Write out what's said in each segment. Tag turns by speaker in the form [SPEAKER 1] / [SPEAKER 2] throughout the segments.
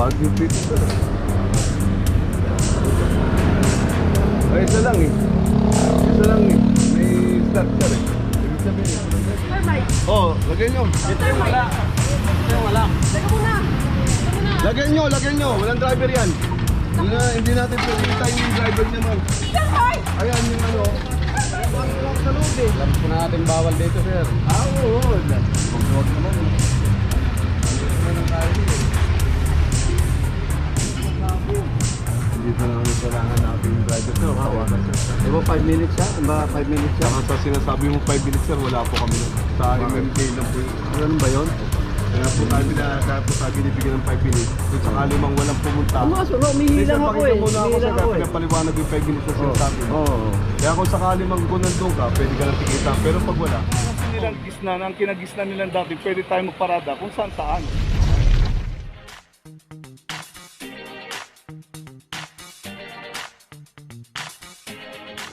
[SPEAKER 1] Baguio dito sir. Ay, isa lang eh. Isa lang eh. May start sir eh. Ibig sabihin eh. Oh, lagyan nyo.
[SPEAKER 2] Wala. Wala. Teka muna.
[SPEAKER 1] Lagyan nyo. Walang driver yan. Hindi natin pwede tayo yung driver naman. Ayan yung ano. Sa loob eh.
[SPEAKER 2] Alam po natin bawal dito, sir.
[SPEAKER 1] Oo. Huwag naman. Hindi na namin kailangan natin yung driver sir. Hawakan sir.
[SPEAKER 2] Di ba 5 minutes siya? Ba 5 minutes siya?
[SPEAKER 1] Saka sa sinasabi mo 5 minutes sir, wala po kami nun. Sa MMK lang po yun.
[SPEAKER 2] Ano ba yun?
[SPEAKER 1] Kaya po tayo binibigyan ng 5 minutes. Kung sakali mang walang pumunta.
[SPEAKER 2] Umihilang ako eh.
[SPEAKER 1] Muna ako sir, kaya pinapaliwanag yung 5 minutes na sinasabi mo.
[SPEAKER 2] Oo.
[SPEAKER 1] Kaya kung sakali mang gunandong ka, pwede ka nang tikita. Pero pag wala, nilang gisnan, ang kinagisnan nilang dati, pwede tayo magparada kung saan saan.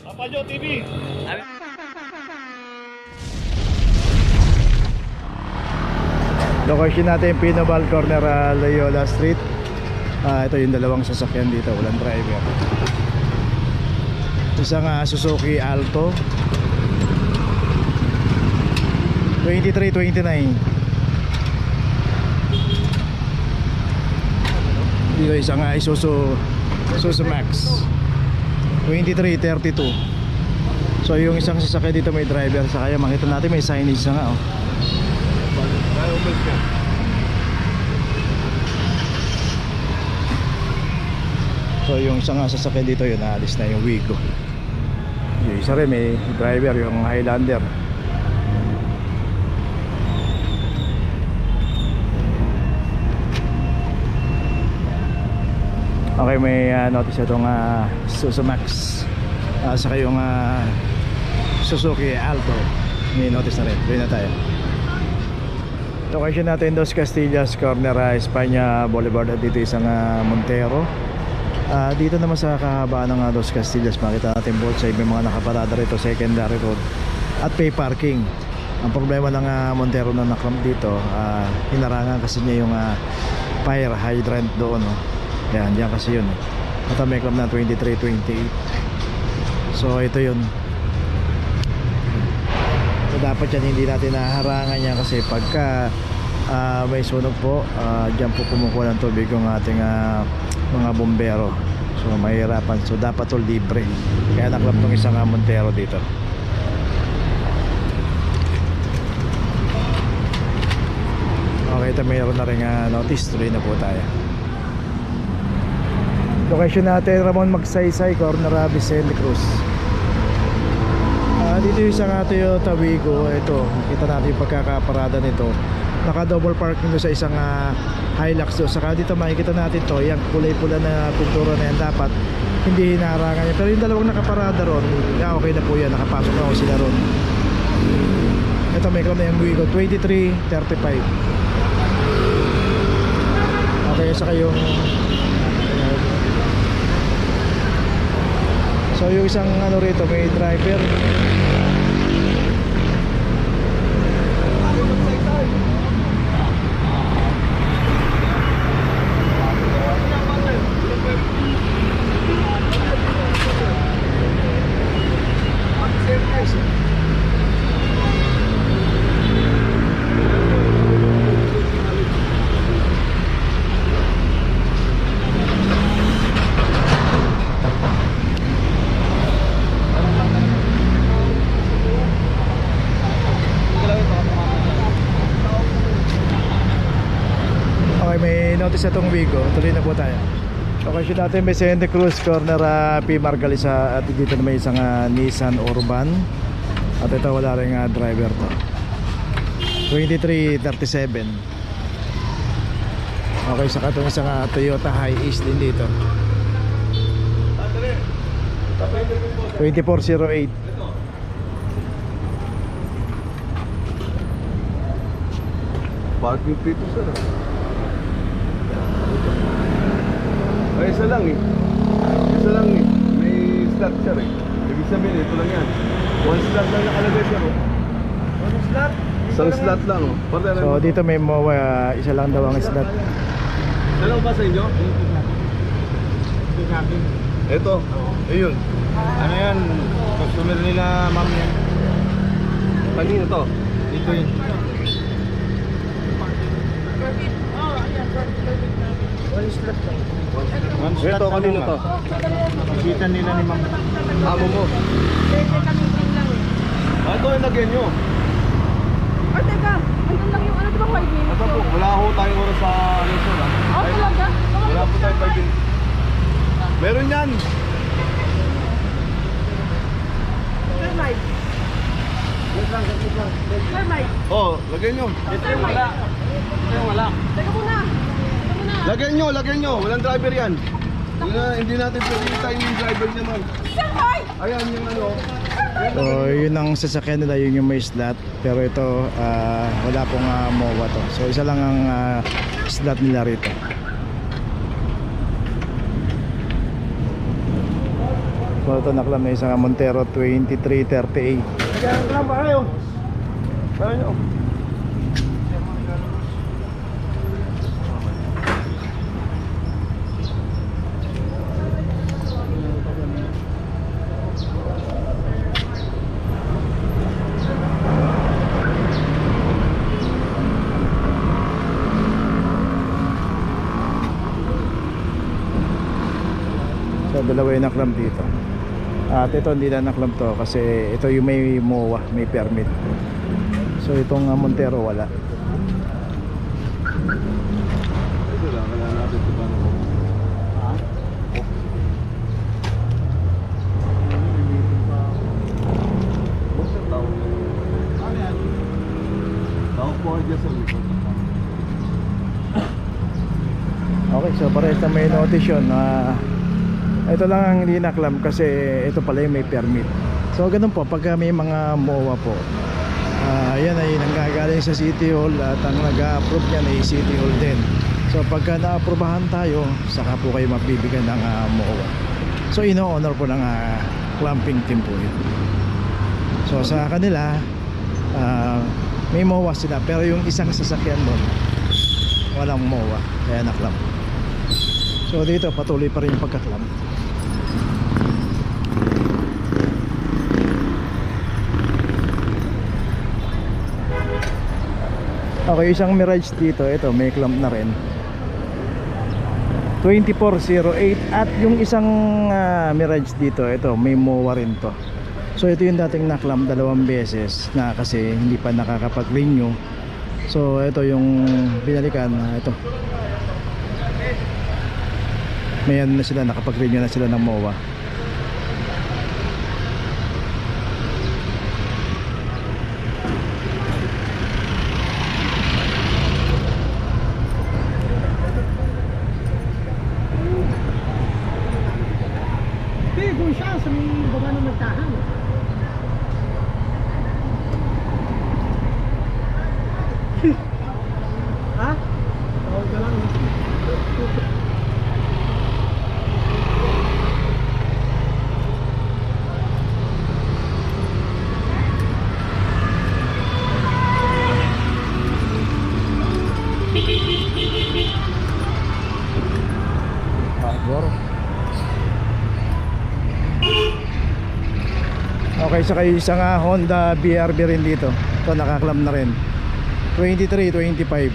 [SPEAKER 1] Papajo TV!
[SPEAKER 3] Location natin Pinobal Corner, Loyola Street. Ito yung dalawang sasakyan dito, walang driver. Isang Suzuki Alto 2329. Dito isang Isuzu Max 2332. So yung isang sasakyan dito may driver, sa kaya makita natin may signage na nga oh. So yung isang sasakyan dito yun, naalis na yung Wigo. Yung isa rin may driver, yung Highlander. Okay, may notice itong Suzuki Max, saka yung Suzuki Alto. May notice na rin. Doon na tayo. Location natin Dos Castillas Corner, Espanya Boulevard. At dito isang Montero. Dito naman sa kahabaan ng Dos Castillas, makita natin both side may mga nakaparada rito, secondary road at pay parking. Ang problema ng Montero na nakramp dito, hinarangan kasi niya yung fire hydrant doon, no? Yan, diyan kasi yun. At may club na 2328. So ito yun. So dapat yan hindi natin naharangan yan, kasi pagka may sunog po, dyan po kumukuha ng tubig yung ating mga bombero. So mahirapan. So dapat to libre. Kaya naklap tong isang Montero dito. Okay, ito mayroon na rin notice. Tuloy na po tayo. Location natin Ramon Magsaysay Corner, Vicente Cruz. Dito yung isang Toyota Wigo. Ito, kita natin yung pagkakaparada nito. Naka double parking doon sa isang Hilux doon. Saka dito makikita natin to, yung kulay pula na pintura na yan, dapat hindi hinarangan niya. Pero yung dalawang nakaparada ron, okay na po yan, nakapasok na ako sila ron. Ito may club na yung Wigo 2335. Okay, saka yung so yung isang ano rito, may driver. Notice itong Wigo, tuloy na po tayo. Okay, shoot natin Vicente Cruz Corner, P. Margalisa. At dito na may isang Nissan Urban. At ito wala rin driver to 2337. Okay, saka itong isang Toyota Hi-Ace din dito 2408.
[SPEAKER 1] Parking dito sir. Ay, isa lang eh. Isa lang eh. May slot sir eh. Ibig sabihin, ito lang yan. One slot lang nakalagay sir oh. One slot? Isang slot lang oh.
[SPEAKER 3] So dito may isa lang daw ang slot.
[SPEAKER 1] Dalaw ba sa inyo? Ito. Ayun.
[SPEAKER 2] Ano yan? Customer nila, ma'am yan.
[SPEAKER 1] Kanino to?
[SPEAKER 2] Dito yun. One slot
[SPEAKER 1] Ito,
[SPEAKER 2] na
[SPEAKER 1] kanino
[SPEAKER 2] lang,
[SPEAKER 1] to?
[SPEAKER 2] ma'am. Isitan nila ni ma'am.
[SPEAKER 1] Amo mo. Ito yung lagyan nyo.
[SPEAKER 4] Ay, teka. Andun lang yung ano, di ba 5 minutes?
[SPEAKER 1] Ito po, wala ho tayong oras sa lesson ha.
[SPEAKER 4] Oh, talaga?
[SPEAKER 1] Wala po tayong 5 minutes. Meron yan.
[SPEAKER 4] Sir Mike. Sir Mike.
[SPEAKER 1] Oh, lagyan nyo.
[SPEAKER 4] Sir Mike. Teka muna.
[SPEAKER 1] Lagyan nyo. Walang driver yan. Hindi natin pwede tayo yung driver naman.
[SPEAKER 4] Sir Mike!
[SPEAKER 1] Ayan yung ano.
[SPEAKER 3] So yun ang sasakyan nila, yun yung may slot. Pero ito wala pong MOA to. So isa lang ang slot nila rito. So ito naklam na isang Montero 2338.
[SPEAKER 1] Lagyan ba kayo? Lagyan nyo.
[SPEAKER 3] So dalawa yung naklam dito. At ito hindi na naklam to kasi ito yung may MOA, may permit. So itong Montero wala.
[SPEAKER 1] Ito lang, kailangan natin ito ba na tao po dyan sa likod.
[SPEAKER 3] Okay, so parehas na may notice yun. Ito lang ang hindi naklam kasi ito pala yung may permit. So ganun po, pagka may mga MOA po, yan ay nanggagaling sa City Hall at ang nag-a-approve yan ay City Hall din. So pagka na-aprobahan tayo, saka po kayo mabibigyan ng MOA. So ino-honor po ng clamping team po yun. So sa kanila, may MOA sila, pero yung isang sasakyan doon walang MOA, kaya naklam. So dito patuloy pa rin yung pagkaklam. Okay, isang Mirage dito, ito may clamp na rin 2408. At yung isang Mirage dito, ito may MOA rin to. So ito yung dating na-clamp 2 beses na kasi hindi pa nakakapag-renew. So ito yung binalikan, ito may ano na sila, nakapag-renew na sila ng MOA.
[SPEAKER 4] Doon siya sa may baba ng magtahan. Ha? Tawag ka lang.
[SPEAKER 3] Okay, saka isang Honda BRB rin dito. Ito nakaklam na rin 2325.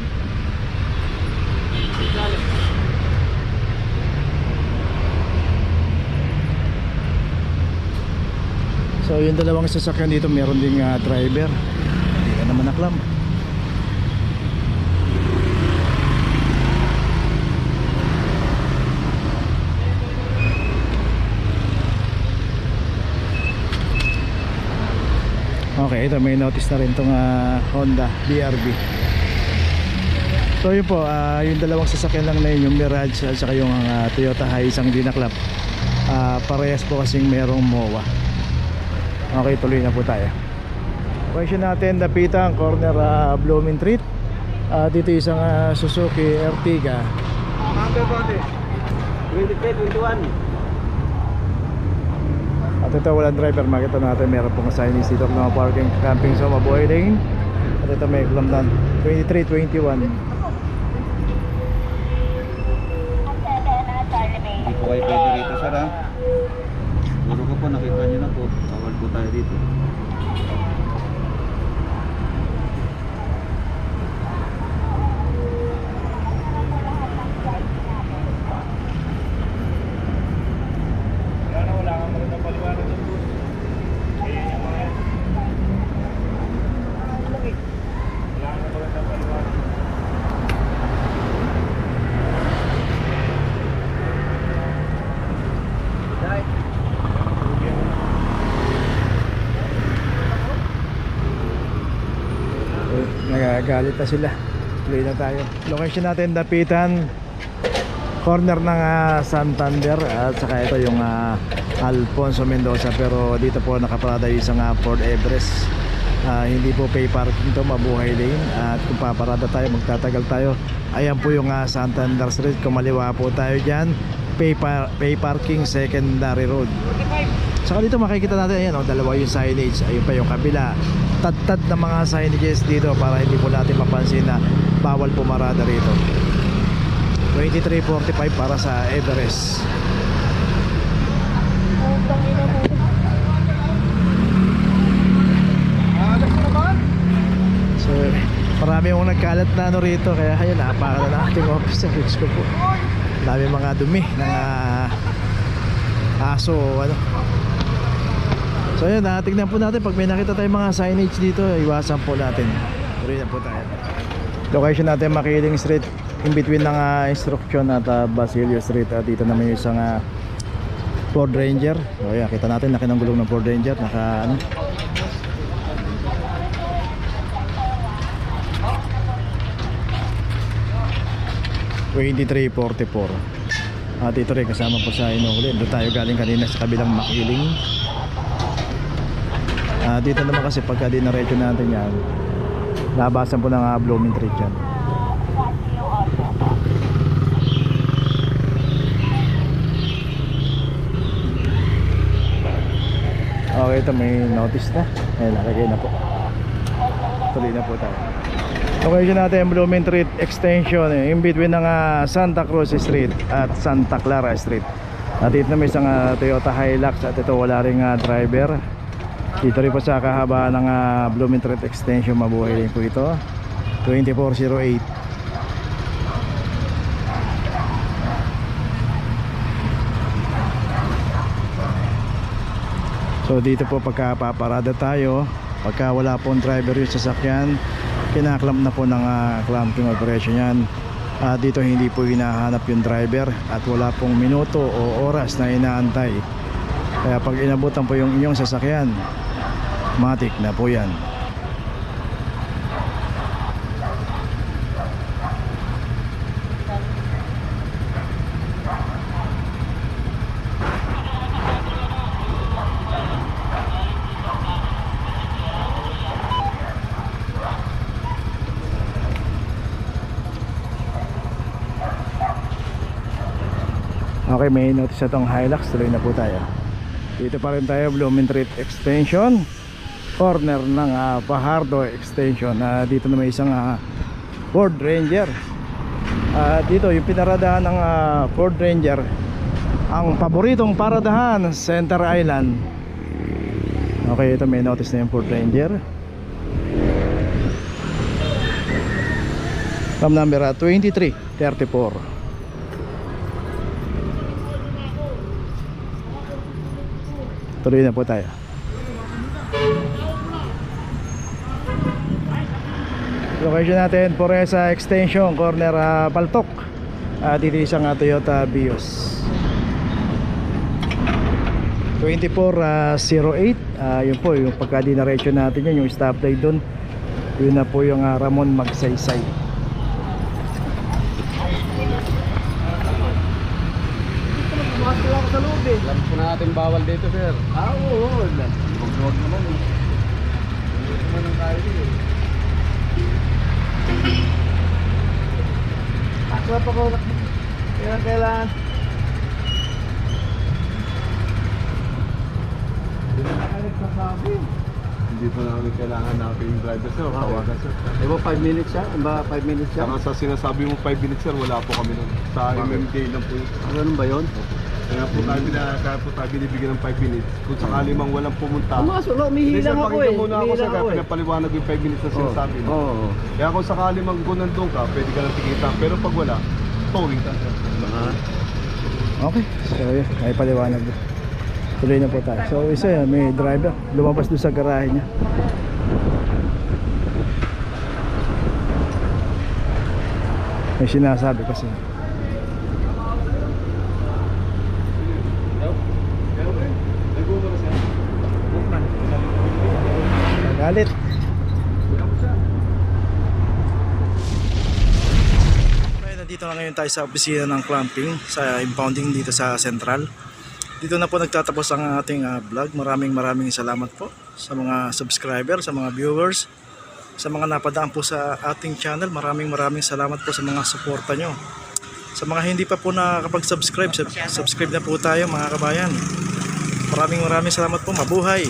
[SPEAKER 3] So yung dalawang sasakyan dito meron ding driver. Hindi ka naman naklam. Okay, ito may notice na rin itong Honda BRB. So yun po, yung dalawang sasakyan lang na yun, yung Mirage at saka yung Toyota Hiace ang dinaklap. Parehas po kasing merong MOA. Okay, tuloy na po tayo. Question natin, Dapitan, corner Blooming Treat. Dito isang Suzuki Ertiga.
[SPEAKER 2] Number body. 2321.
[SPEAKER 3] At ito walang driver, makita natin meron pong signage dito ng parking camping sa Mabuhay Lane. At ito may clamp na 2321.
[SPEAKER 2] Hindi po kayo pwede rito, sir, ha? Siguro ko po, nakita nyo na po. Bawal po tayo dito.
[SPEAKER 3] Nagagalit na sila. Tuloy na tayo. Location natin, Dapitan, corner ng Santander, at saka ito yung Alfonso Mendoza. Pero dito po nakaparada yung isang Ford Everest. Hindi po pay parking to, mabuhay lane. At kung paparada tayo, magtatagal tayo. Ayan po yung Santander Street. Kumaliwa po tayo dyan, pay parking secondary road. Saka dito makikita natin, ayan, dalawa yung signage. Ayun pa yung kabila, tad-tad na mga signages dito para hindi po natin mapansin na bawal pumarada rito. 23.45 para sa Everest. So marami yung nagkalat na rito, kaya ayun, napaka na ating office. Fix ko po, dami mga dumi ng aso, ano. So yun, tignan po natin pag may nakita tayong mga signage dito, iwasan po natin. Tuloy na po tayo. Location natin, Makiling Street, in between ng Instruction at Basilio Street. Dito naman yung isang Ford Ranger. So yan, kita natin, laki ng gulong ng Ford Ranger. Naka ano, $23.44. At ito rin kasama po sa inuuli. Doon tayo galing kanina sa kabilang Makiling. Dito naman kasi pagka dinaretso natin yan, nabasan po ng blooming tree dyan. Okay, ito may notice na. Ayan, nakagay na po. Tuloy na po tayo. Okay, dyan natin Blooming Street Extension, in between ng Santa Cruz Street at Santa Clara Street. At dito na may isang Toyota Hilux, at ito wala ring driver. Dito rin po sa kahabaan ng Blooming Street Extension, mabuhay rin po ito. 2408. So dito po pagka paparada tayo, pagka wala pong driver yung sasakyan, kinaklamp na po ng clamping operation yan. Dito hindi po hinahanap yung driver at wala pong minuto o oras na inaantay. Kaya pag inabutan po yung inyong sasakyan, matik na po yan. Okay, may notice na tong Hilux. Tuloy na po tayo. Dito pa rin tayo, Blooming Street Extension, corner ng Fajardo Extension. Dito na may isang Ford Ranger. Dito yung pinaradahan ng Ford Ranger, ang paboritong paradahan, Center Island. Okay, ito may notice na yung Ford Ranger. From number 2334. Tuloy na po tayo. Location natin, Poresa Extension, corner Paltok. Dito isang Toyota Vios 2408. Yun po, yung pagka dinaretso natin yan, yung stoplight doon, yun na po yung Ramon Magsaysay.
[SPEAKER 1] Pumasok ako sa loob eh.
[SPEAKER 2] Alam po natin bawal dito, sir.
[SPEAKER 1] Oo. Huwag naman eh. Huwag naman ang tayo dito eh.
[SPEAKER 4] Pasok pa ko. Kailangan.
[SPEAKER 1] Hindi na nakalit sa sabi. dito namin kailangan natin yung driver sir, tawagan sir.
[SPEAKER 2] Di ba 5 minutes siya? Ba 5 minutes siya?
[SPEAKER 1] Saka sa sinasabi mo 5 minutes sir, wala po kami nun. Sa MMK lang po yun.
[SPEAKER 2] Ganun ba yun?
[SPEAKER 1] Kaya po tayo binibigyan ng 5 minutes. Kung sakali mang walang pumunta.
[SPEAKER 2] Umasok, umihilang ako eh.
[SPEAKER 1] Pakinggan muna ako sir,
[SPEAKER 2] Umihilang
[SPEAKER 1] kaya
[SPEAKER 2] ako eh.
[SPEAKER 1] pinapaliwanag yung 5 minutes na sinasabi mo.
[SPEAKER 2] Oo.
[SPEAKER 1] Kaya kung sakali mang nandun ka, pwede ka lang tikitan. Pero pag wala, towing ka sir.
[SPEAKER 3] Okay, so yun, may paliwanag. Tuloy na po tayo. So isa yan, may driver. Lumabas doon sa garahe niya. May sinasabi kasi. Galit. Okay, nandito na ngayon tayo sa opisina ng clamping sa impounding dito sa Central. Dito na po nagtatapos ang ating vlog. Maraming salamat po sa mga subscriber, sa mga viewers, sa mga napadaan po sa ating channel. Maraming salamat po sa mga suporta nyo. Sa mga hindi pa po nakakapag-subscribe, subscribe na po tayo mga kabayan. Maraming salamat po. Mabuhay!